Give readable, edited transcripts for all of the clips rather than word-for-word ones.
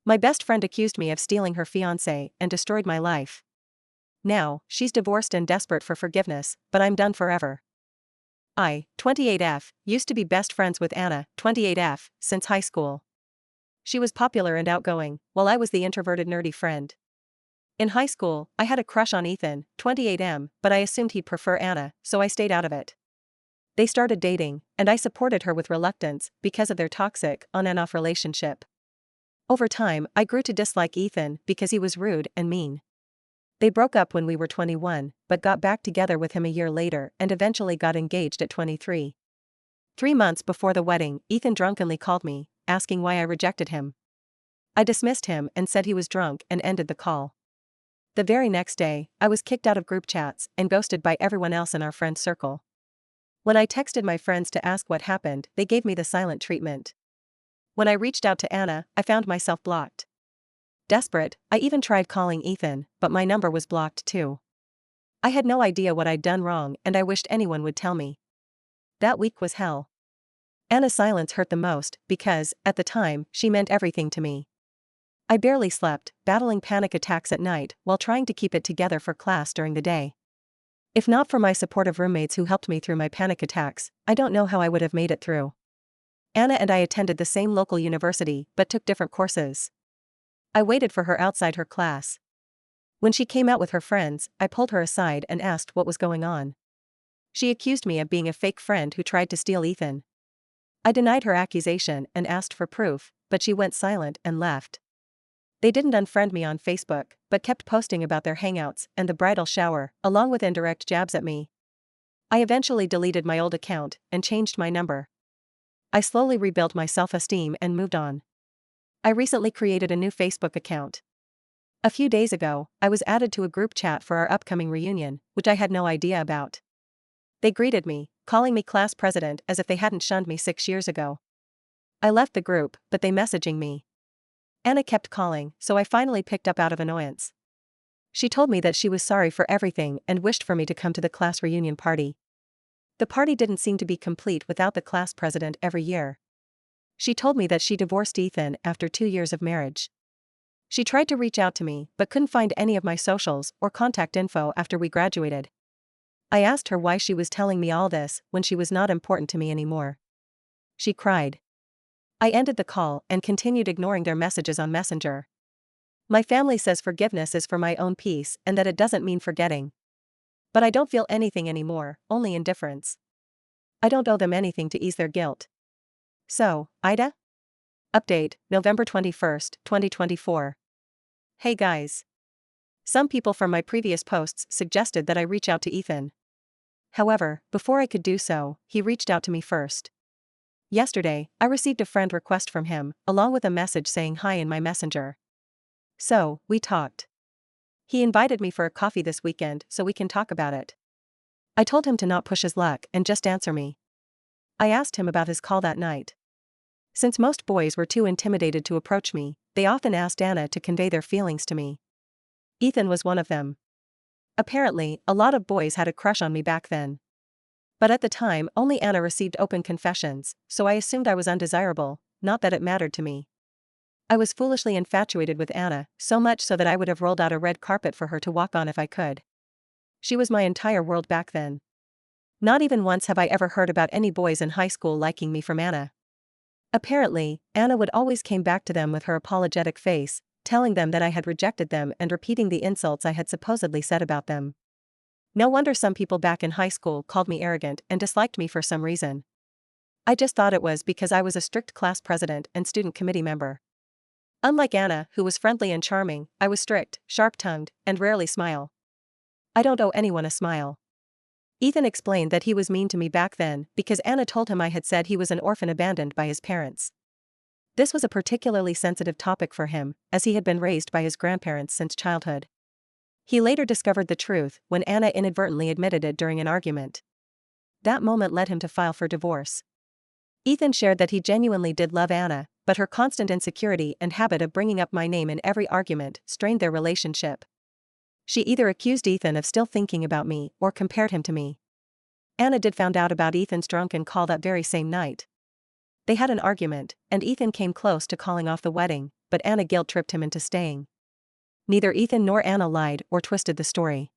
My best friend accused me of stealing her fiancé and destroyed my life. Now, she's divorced and desperate for forgiveness, but I'm done forever. I, 28F, used to be best friends with Anna, 28F, since high school. She was popular and outgoing, while I was the introverted nerdy friend. In high school, I had a crush on Ethan, 28M, but I assumed he'd prefer Anna, so I stayed out of it. They started dating, and I supported her with reluctance because of their toxic, on-and-off relationship. Over time, I grew to dislike Ethan because he was rude and mean. They broke up when we were 21, but got back together with him a year later and eventually got engaged at 23. 3 months before the wedding, Ethan drunkenly called me, asking why I rejected him. I dismissed him and said he was drunk and ended the call. The very next day, I was kicked out of group chats and ghosted by everyone else in our friend circle. When I texted my friends to ask what happened, they gave me the silent treatment. When I reached out to Anna, I found myself blocked. Desperate, I even tried calling Ethan, but my number was blocked too. I had no idea what I'd done wrong and I wished anyone would tell me. That week was hell. Anna's silence hurt the most because, at the time, she meant everything to me. I barely slept, battling panic attacks at night while trying to keep it together for class during the day. If not for my supportive roommates who helped me through my panic attacks, I don't know how I would have made it through. Anna and I attended the same local university but took different courses. I waited for her outside her class. When she came out with her friends, I pulled her aside and asked what was going on. She accused me of being a fake friend who tried to steal Ethan. I denied her accusation and asked for proof, but she went silent and left. They didn't unfriend me on Facebook, but kept posting about their hangouts and the bridal shower, along with indirect jabs at me. I eventually deleted my old account and changed my number. I slowly rebuilt my self-esteem and moved on. I recently created a new Facebook account. A few days ago, I was added to a group chat for our upcoming reunion, which I had no idea about. They greeted me, calling me class president as if they hadn't shunned me 6 years ago. I left the group, but they messaging me. Anna kept calling, so I finally picked up out of annoyance. She told me that she was sorry for everything and wished for me to come to the class reunion party. The party didn't seem to be complete without the class president every year. She told me that she divorced Ethan after 2 years of marriage. She tried to reach out to me but couldn't find any of my socials or contact info after we graduated. I asked her why she was telling me all this when she was not important to me anymore. She cried. I ended the call and continued ignoring their messages on Messenger. My family says forgiveness is for my own peace and that it doesn't mean forgetting. But I don't feel anything anymore, only indifference. I don't owe them anything to ease their guilt. So, IDA? Update, November 21st, 2024. Hey guys. Some people from my previous posts suggested that I reach out to Ethan. However, before I could do so, he reached out to me first. Yesterday, I received a friend request from him, along with a message saying hi in my messenger. So, we talked. He invited me for a coffee this weekend so we can talk about it. I told him to not push his luck and just answer me. I asked him about his call that night. Since most boys were too intimidated to approach me, they often asked Anna to convey their feelings to me. Ethan was one of them. Apparently, a lot of boys had a crush on me back then. But at the time, only Anna received open confessions, so I assumed I was undesirable, not that it mattered to me. I was foolishly infatuated with Anna, so much so that I would have rolled out a red carpet for her to walk on if I could. She was my entire world back then. Not even once have I ever heard about any boys in high school liking me from Anna. Apparently, Anna would always came back to them with her apologetic face, telling them that I had rejected them and repeating the insults I had supposedly said about them. No wonder some people back in high school called me arrogant and disliked me for some reason. I just thought it was because I was a strict class president and student committee member. Unlike Anna, who was friendly and charming, I was strict, sharp-tongued, and rarely smile. I don't owe anyone a smile. Ethan explained that he was mean to me back then because Anna told him I had said he was an orphan abandoned by his parents. This was a particularly sensitive topic for him, as he had been raised by his grandparents since childhood. He later discovered the truth when Anna inadvertently admitted it during an argument. That moment led him to file for divorce. Ethan shared that he genuinely did love Anna, but her constant insecurity and habit of bringing up my name in every argument strained their relationship. She either accused Ethan of still thinking about me or compared him to me. Anna did found out about Ethan's drunken call that very same night. They had an argument, and Ethan came close to calling off the wedding, but Anna guilt-tripped him into staying. Neither Ethan nor Anna lied or twisted the story.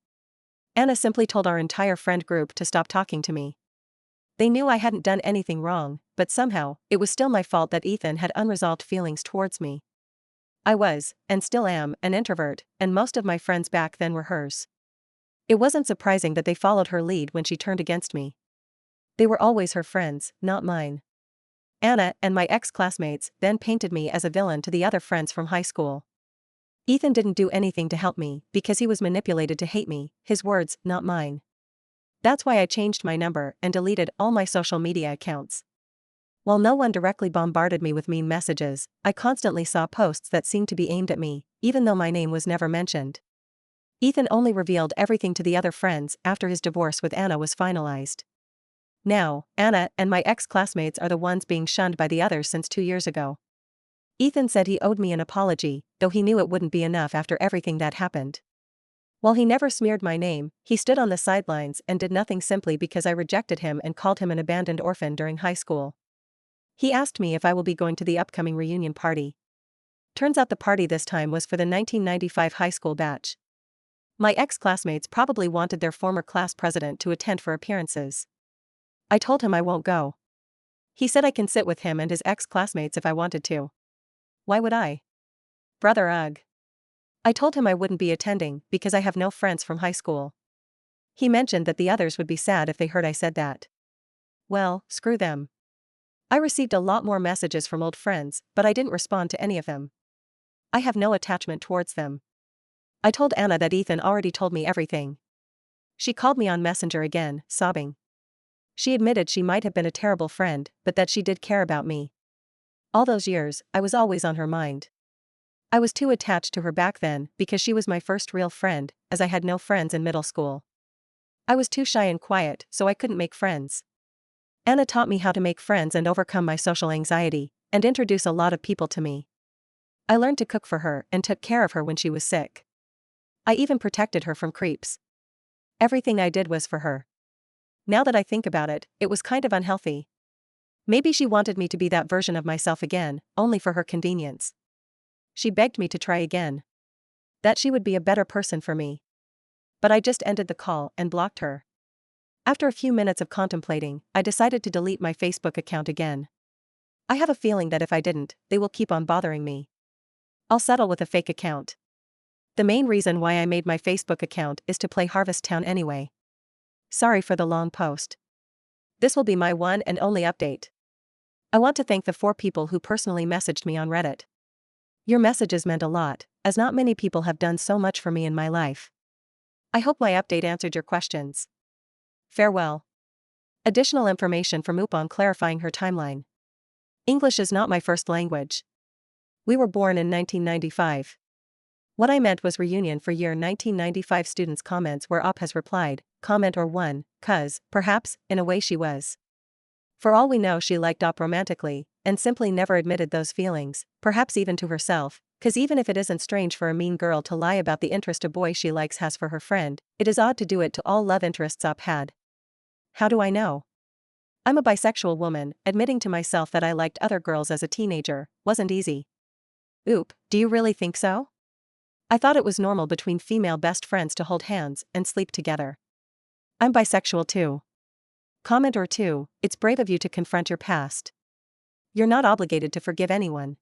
Anna simply told our entire friend group to stop talking to me. They knew I hadn't done anything wrong, but somehow, it was still my fault that Ethan had unresolved feelings towards me. I was, and still am, an introvert, and most of my friends back then were hers. It wasn't surprising that they followed her lead when she turned against me. They were always her friends, not mine. Anna and my ex-classmates then painted me as a villain to the other friends from high school. Ethan didn't do anything to help me because he was manipulated to hate me, his words, not mine. That's why I changed my number and deleted all my social media accounts. While no one directly bombarded me with mean messages, I constantly saw posts that seemed to be aimed at me, even though my name was never mentioned. Ethan only revealed everything to the other friends after his divorce with Anna was finalized. Now, Anna and my ex-classmates are the ones being shunned by the others since 2 years ago. Ethan said he owed me an apology, though he knew it wouldn't be enough after everything that happened. While he never smeared my name, he stood on the sidelines and did nothing simply because I rejected him and called him an abandoned orphan during high school. He asked me if I will be going to the upcoming reunion party. Turns out the party this time was for the 1995 high school batch. My ex-classmates probably wanted their former class president to attend for appearances. I told him I won't go. He said I can sit with him and his ex-classmates if I wanted to. Why would I? Brother ugh. I told him I wouldn't be attending because I have no friends from high school. He mentioned that the others would be sad if they heard I said that. Well, screw them. I received a lot more messages from old friends, but I didn't respond to any of them. I have no attachment towards them. I told Anna that Ethan already told me everything. She called me on Messenger again, sobbing. She admitted she might have been a terrible friend, but that she did care about me. All those years, I was always on her mind. I was too attached to her back then because she was my first real friend, as I had no friends in middle school. I was too shy and quiet, so I couldn't make friends. Anna taught me how to make friends and overcome my social anxiety, and introduce a lot of people to me. I learned to cook for her and took care of her when she was sick. I even protected her from creeps. Everything I did was for her. Now that I think about it, it was kind of unhealthy. Maybe she wanted me to be that version of myself again, only for her convenience. She begged me to try again. That she would be a better person for me. But I just ended the call and blocked her. After a few minutes of contemplating, I decided to delete my Facebook account again. I have a feeling that if I didn't, they will keep on bothering me. I'll settle with a fake account. The main reason why I made my Facebook account is to play Harvest Town anyway. Sorry for the long post. This will be my one and only update. I want to thank the 4 people who personally messaged me on Reddit. Your messages meant a lot, as not many people have done so much for me in my life. I hope my update answered your questions. Farewell. Additional information from Oop on clarifying her timeline. English is not my first language. We were born in 1995. What I meant was reunion for year 1995 students' comments where Op has replied, comment or one, cuz, perhaps, in a way she was. For all we know she liked Op romantically, and simply never admitted those feelings, perhaps even to herself, cause even if it isn't strange for a mean girl to lie about the interest a boy she likes has for her friend, it is odd to do it to all love interests Op had. How do I know? I'm a bisexual woman, admitting to myself that I liked other girls as a teenager wasn't easy. Oop, do you really think so? I thought it was normal between female best friends to hold hands and sleep together. I'm bisexual too. Comment or 2, it's brave of you to confront your past. You're not obligated to forgive anyone.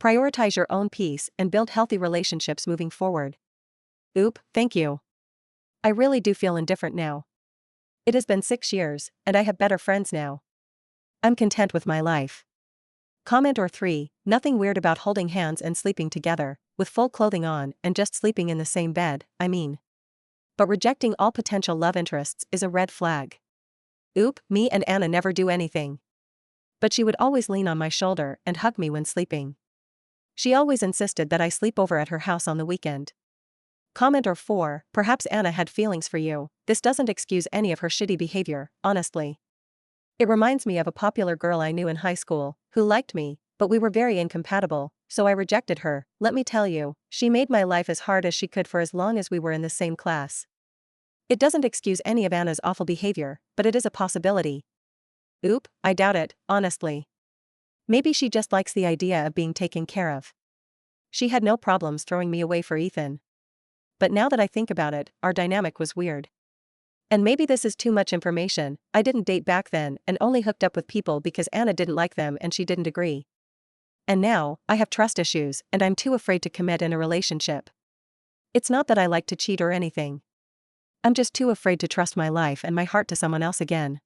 Prioritize your own peace and build healthy relationships moving forward. Oop, thank you. I really do feel indifferent now. It has been 6 years, and I have better friends now. I'm content with my life. Comment or 3, nothing weird about holding hands and sleeping together, with full clothing on and just sleeping in the same bed, I mean. But rejecting all potential love interests is a red flag. Oop, me and Anna never do anything. But she would always lean on my shoulder and hug me when sleeping. She always insisted that I sleep over at her house on the weekend. Comment or 4, perhaps Anna had feelings for you, this doesn't excuse any of her shitty behavior, honestly. It reminds me of a popular girl I knew in high school, who liked me, but we were very incompatible, so I rejected her. Let me tell you, she made my life as hard as she could for as long as we were in the same class. It doesn't excuse any of Anna's awful behavior, but it is a possibility. Oop, I doubt it, honestly. Maybe she just likes the idea of being taken care of. She had no problems throwing me away for Ethan. But now that I think about it, our dynamic was weird. And maybe this is too much information, I didn't date back then and only hooked up with people because Anna didn't like them and she didn't agree. And now, I have trust issues and I'm too afraid to commit in a relationship. It's not that I like to cheat or anything. I'm just too afraid to trust my life and my heart to someone else again.